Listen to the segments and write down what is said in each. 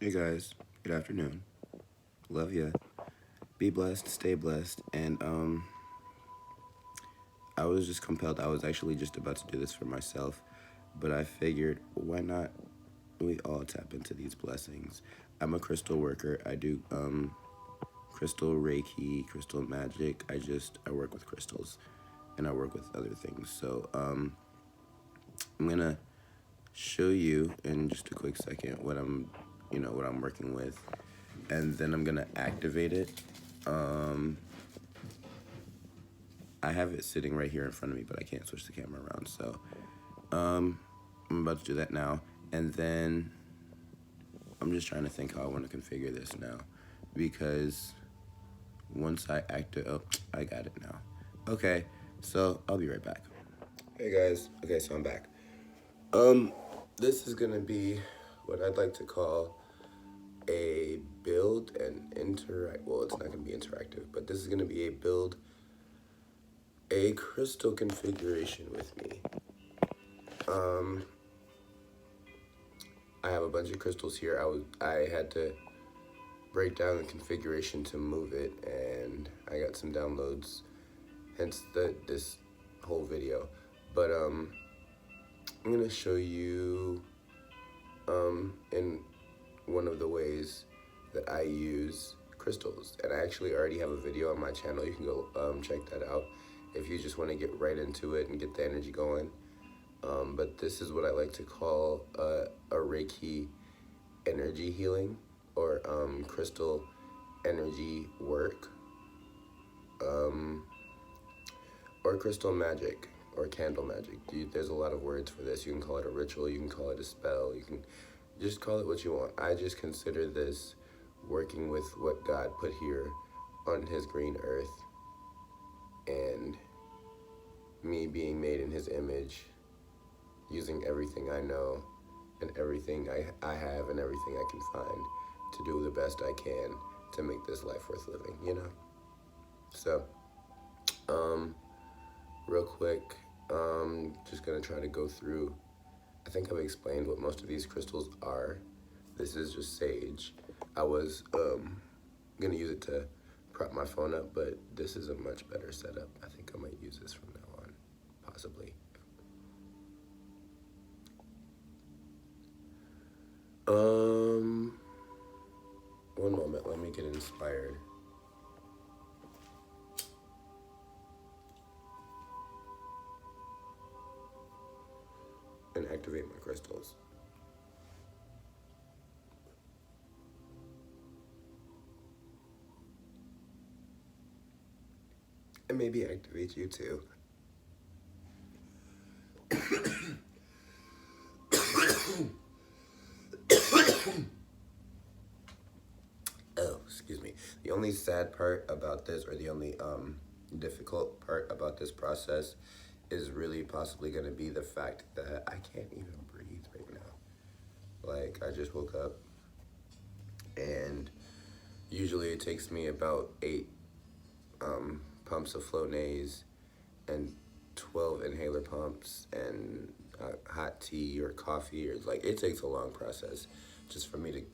Hey guys, good afternoon. Love ya. Be blessed, stay blessed. And I was just compelled. I was actually just about to do this for myself, but I figured why not we all tap into these blessings. I'm a crystal worker. I do crystal reiki, crystal magic. I work with crystals and I work with other things. So I'm going to show you in just a quick second what I'm working with, and then I'm going to activate it. I have it sitting right here in front of me, but I can't switch the camera around. So I'm about to do that now. And then I'm just trying to think how I want to configure this now. Because once I I got it now. Okay, so I'll be right back. Hey guys, okay, so I'm back. This is gonna be what I'd like to call a build and interact. Well, it's not gonna be interactive, but this is gonna be a crystal configuration with me. I have a bunch of crystals here. I had to break down the configuration to move it, and I got some downloads, hence this whole video. But I'm gonna show you in one of the ways that I use crystals, and I actually already have a video on my channel. You can go check that out if you just want to get right into it and get the energy going. But this is what I like to call a Reiki energy healing, or crystal energy work, or crystal magic, or candle magic. There's a lot of words for this. You can call it a ritual, you can call it a spell, you can just call it what you want. I just consider this working with what God put here on his green earth, and me being made in his image, using everything I know and everything I have and everything I can find to do the best I can to make this life worth living, you know? So, real quick, just gonna try to go through. I think I've explained what most of these crystals are. This is just sage. I was gonna use it to prop my phone up, but this is a much better setup. I think I might use this from now on, possibly. One moment, let me get inspired. And activate my crystals. And maybe activate you too. Oh, excuse me. The only sad part about this, or the only difficult part about this process, is really possibly going to be the fact that I can't even breathe right now. Like, I just woke up, and usually it takes me about 8 pumps of Flonase and 12 inhaler pumps and hot tea or coffee, or like, it takes a long process just for me to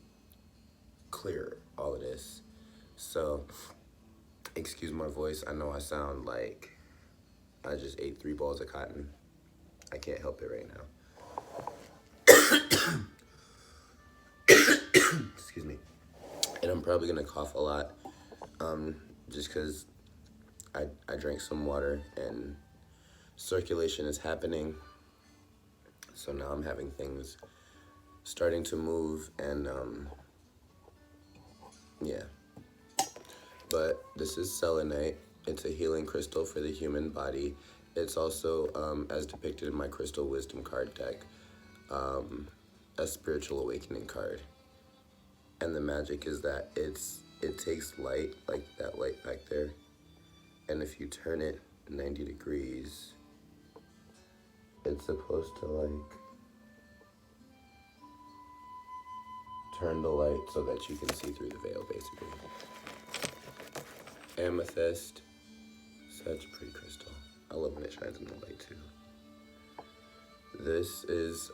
clear all of this. So, excuse my voice. I know I sound like I just ate 3 balls of cotton. I can't help it right now. Excuse me. And I'm probably gonna cough a lot, just because I drank some water and circulation is happening. So now I'm having things starting to move, and yeah. But this is selenite. It's a healing crystal for the human body. It's also, as depicted in my crystal wisdom card deck, a spiritual awakening card. And the magic is that it takes light, like that light back there, and if you turn it 90 degrees, it's supposed to like turn the light so that you can see through the veil, basically. Amethyst, such a pretty crystal. I love when it shines in the light too. This is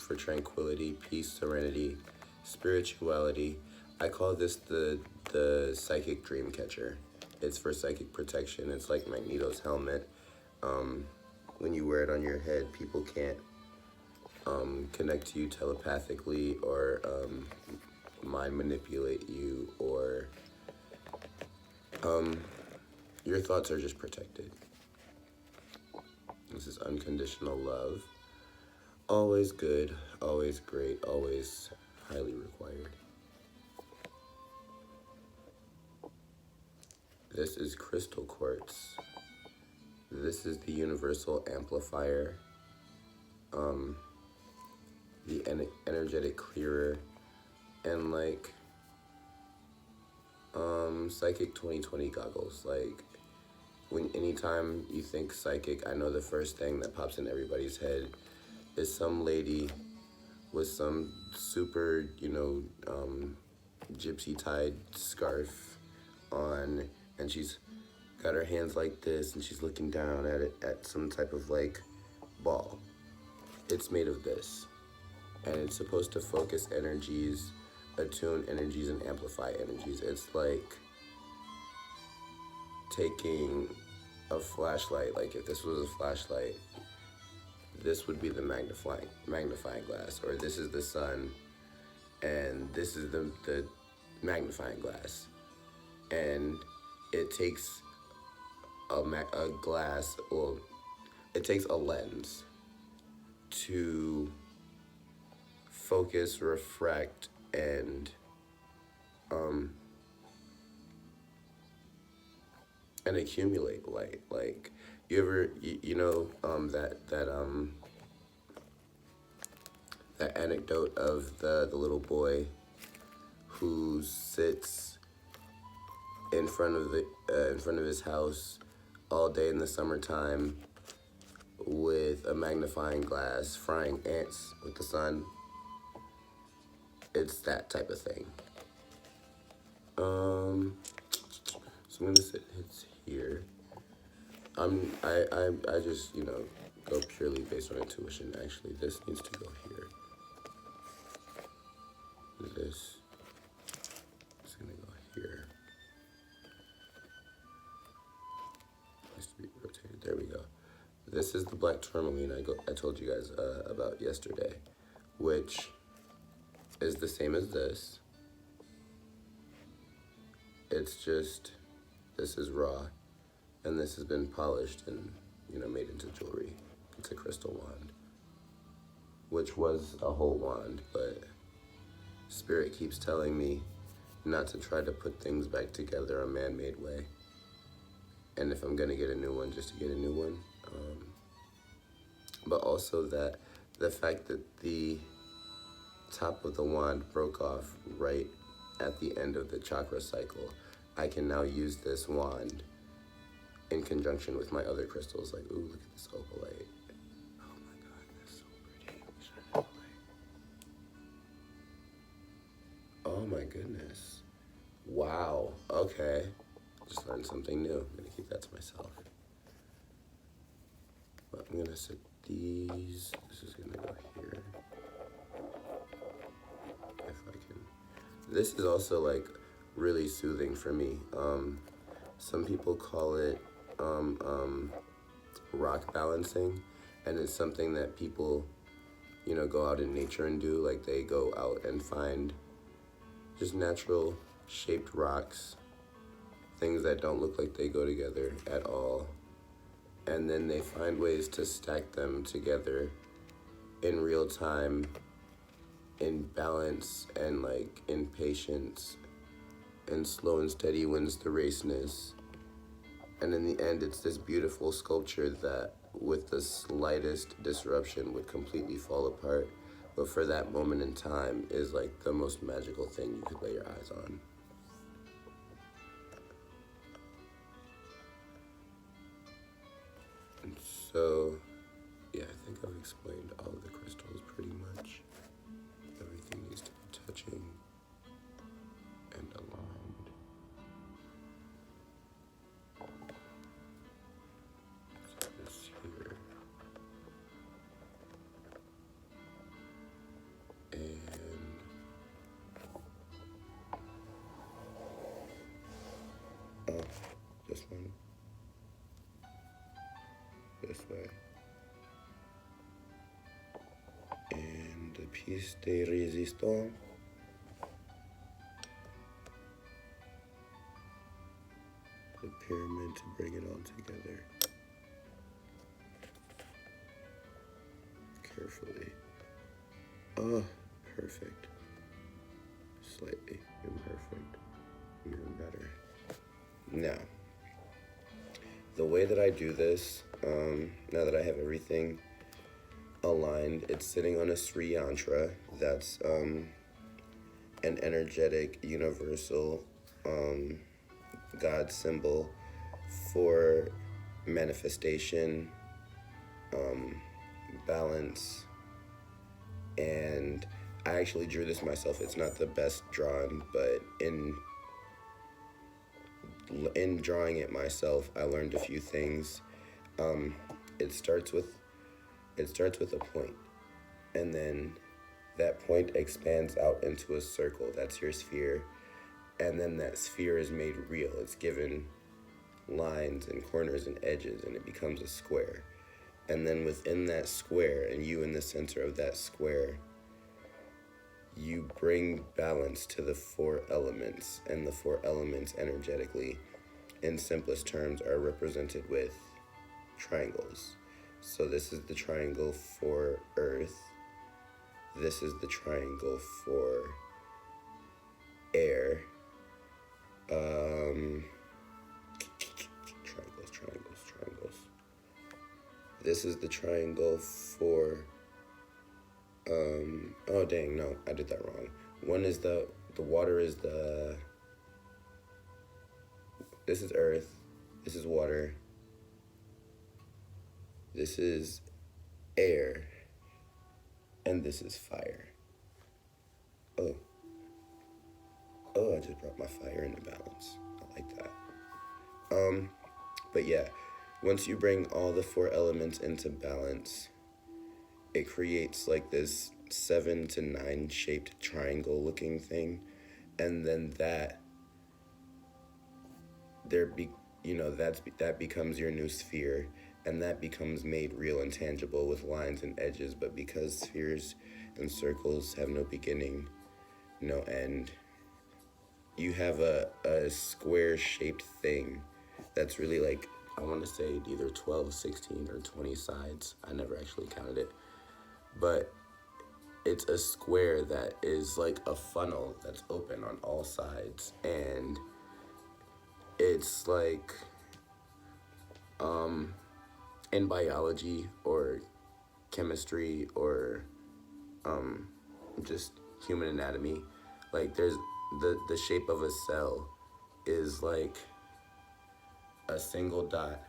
for tranquility, peace, serenity, spirituality. I call this the psychic dream catcher. It's for psychic protection. It's like Magneto's helmet. When you wear it on your head, people can't connect to you telepathically or mind manipulate you, or your thoughts are just protected. This is unconditional love. Always good, always great, always highly required. This is crystal quartz. This is the universal amplifier, the energetic clearer, and like psychic 2020 goggles. Like anytime you think psychic, I know the first thing that pops in everybody's head is some lady with some super, gypsy tied scarf on, and she's got her hands like this, and she's looking down at it at some type of like ball. It's made of this, and it's supposed to focus energies, attune energies, and amplify energies. It's like taking a flashlight. Like if this was a flashlight, this would be the magnifying glass, or this is the sun, and this is the magnifying glass, and it takes a glass, well, it takes a lens to focus, refract, and accumulate light. Like you ever that anecdote of the little boy who sits in front of his house all day in the summertime with a magnifying glass, frying ants with the sun. It's that type of thing. So I'm gonna sit it's here. I just go purely based on intuition. Actually, this needs to go here. This is gonna go here. Needs to be rotated. There we go. This is the black tourmaline I told you guys about yesterday, which is the same as this. It's just, this is raw, and this has been polished and made into jewelry. It's a crystal wand, which was a whole wand, but Spirit keeps telling me not to try to put things back together a man-made way. And if I'm gonna get a new one, just to get a new one. But also that the fact that the top of the wand broke off right at the end of the chakra cycle, I can now use this wand in conjunction with my other crystals. Like, ooh, look at this opalite. Oh my God, that's so pretty. Shine that light. Oh my goodness. Wow, okay. Just learned something new. I'm gonna keep that to myself. But I'm gonna set these. This is gonna go here. If I can. This is also like really soothing for me. Some people call it rock balancing, and it's something that people, go out in nature and do. Like they go out and find just natural shaped rocks, things that don't look like they go together at all, and then they find ways to stack them together in real time, in balance, and like in patience, and slow and steady wins the raceness. And in the end, it's this beautiful sculpture that with the slightest disruption would completely fall apart, but for that moment in time is like the most magical thing you could lay your eyes on. And so, yeah, I think I've explained all of the crystals pretty much. Everything needs to be touching and aligned. So this here. And this way. And the piece de resistance. The pyramid to bring it all together. Carefully. Oh, perfect. Slightly imperfect. Even better. Now, the way that I do this, now that I have everything aligned, it's sitting on a Sri yantra. That's an energetic, universal God symbol for manifestation, balance, and I actually drew this myself. It's not the best drawn, but in drawing it myself, I learned a few things. It starts with a point, and then that point expands out into a circle. That's your sphere, and then that sphere is made real. It's given lines and corners and edges, and it becomes a square. And then within that square, and you in the center of that square, you bring balance to the 4 elements, and the 4 elements energetically, in simplest terms, are represented with triangles. So this is the triangle for earth. This is the triangle for air. Triangles. This is the triangle for, oh dang, no, I did that wrong. One is the water is this is earth, this is water, this is air, and this is fire. Oh, I just brought my fire into balance. I like that. But yeah, once you bring all the 4 elements into balance, it creates like this 7 to 9 shaped triangle looking thing, and then that becomes your new sphere, and that becomes made real and tangible with lines and edges. But because spheres and circles have no beginning, no end, you have a square shaped thing that's really like, I want to say either 12, 16, or 20 sides. I never actually counted it. But it's a square that is like a funnel that's open on all sides. And it's like, in biology or chemistry or just human anatomy, like there's the shape of a cell is like a single dot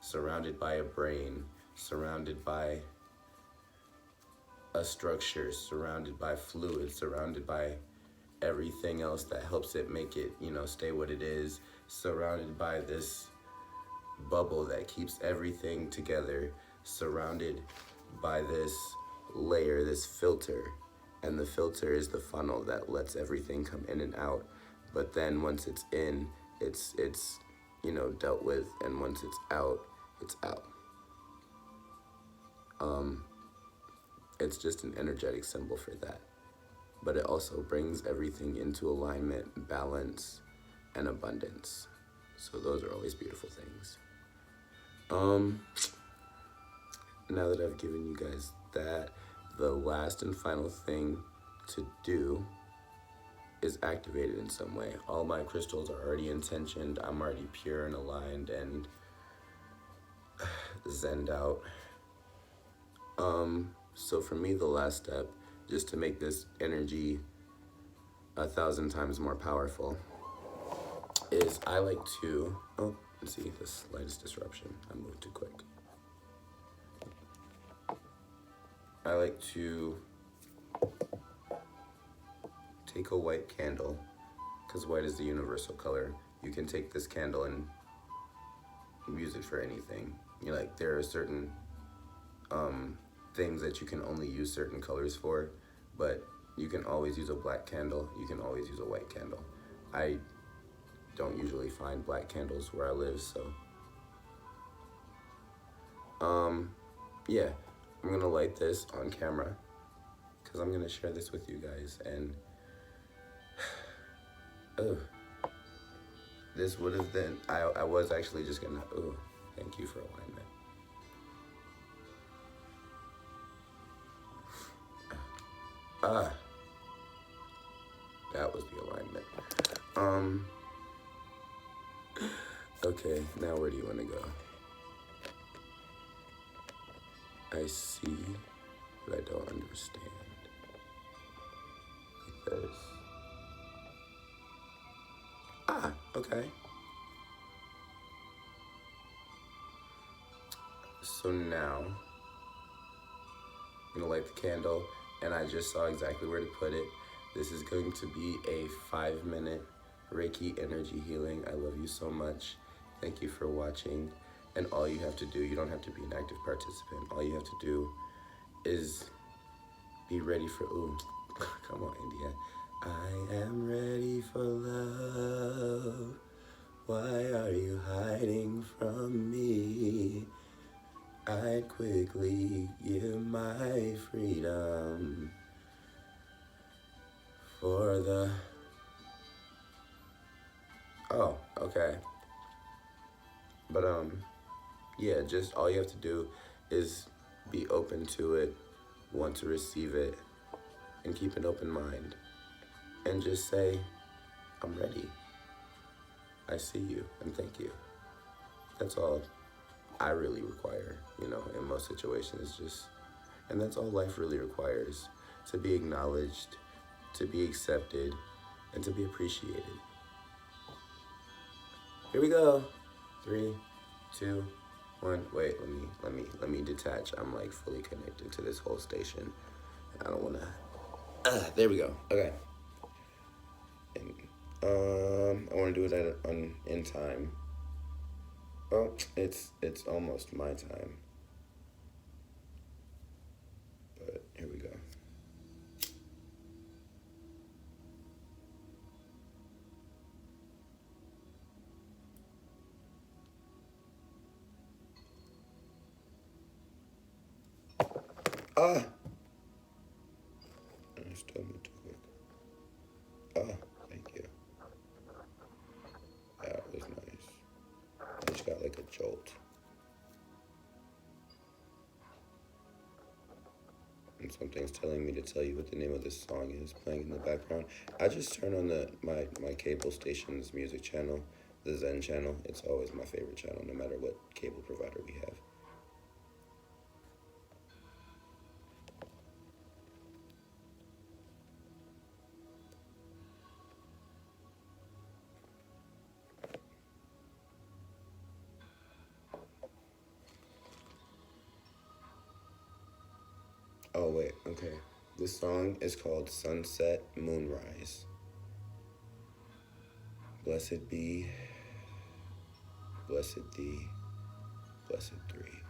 surrounded by a brain, surrounded by a structure, surrounded by fluid, surrounded by everything else that helps it make it, stay what it is, surrounded by this bubble that keeps everything together, surrounded by this layer, this filter, and the filter is the funnel that lets everything come in and out. But then once it's in, it's dealt with, and once it's out, it's out. It's just an energetic symbol for that. But it also brings everything into alignment, balance, and abundance. So those are always beautiful things. Now that I've given you guys that, the last and final thing to do is activate it in some way. All my crystals are already intentioned. I'm already pure and aligned and zened out. So for me, the last step, just to make this energy 1,000 times more powerful, is I like to, let's see, the slightest disruption. I moved too quick. I like to take a white candle, because white is the universal color. You can take this candle and use it for anything. There are certain things that you can only use certain colors for, but you can always use a black candle, you can always use a white candle. I don't usually find black candles where I live, so Yeah, I'm gonna light this on camera because I'm gonna share this with you guys. And oh, this would have been, I was actually just gonna, oh, thank you for alignment. Ah, that was the alignment. Okay, now where do you want to go? I see, but I don't understand. Like this. Ah, okay. So now, I'm gonna light the candle, and I just saw exactly where to put it. This is going to be a 5-minute Reiki energy healing. I love you so much. Thank you for watching. And all you have to do, you don't have to be an active participant. All you have to do is be ready for, ooh, come on, India. I am ready for love. Why are you hiding from me? I'd quickly give my freedom for the... Oh, okay. But, yeah, just all you have to do is be open to it, want to receive it, and keep an open mind. And just say, I'm ready. I see you, and thank you. That's all I really require, you know, in most situations. Just, and that's all life really requires, to be acknowledged, to be accepted, and to be appreciated. Here we go. 3, 2, 1. Wait, let me detach. I'm like fully connected to this whole station. I don't wanna. There we go. Okay. And, I want to do it in time. Well, it's almost my time. But here we go. Ah! I still moved too quick. Ah, thank you. That was nice. I just got like a jolt. And something's telling me to tell you what the name of this song is playing in the background. I just turn on my cable station's music channel, the Zen channel. It's always my favorite channel, no matter what cable provider we have. Oh, wait, okay. This song is called Sunset Moonrise. Blessed be, blessed thee, blessed three.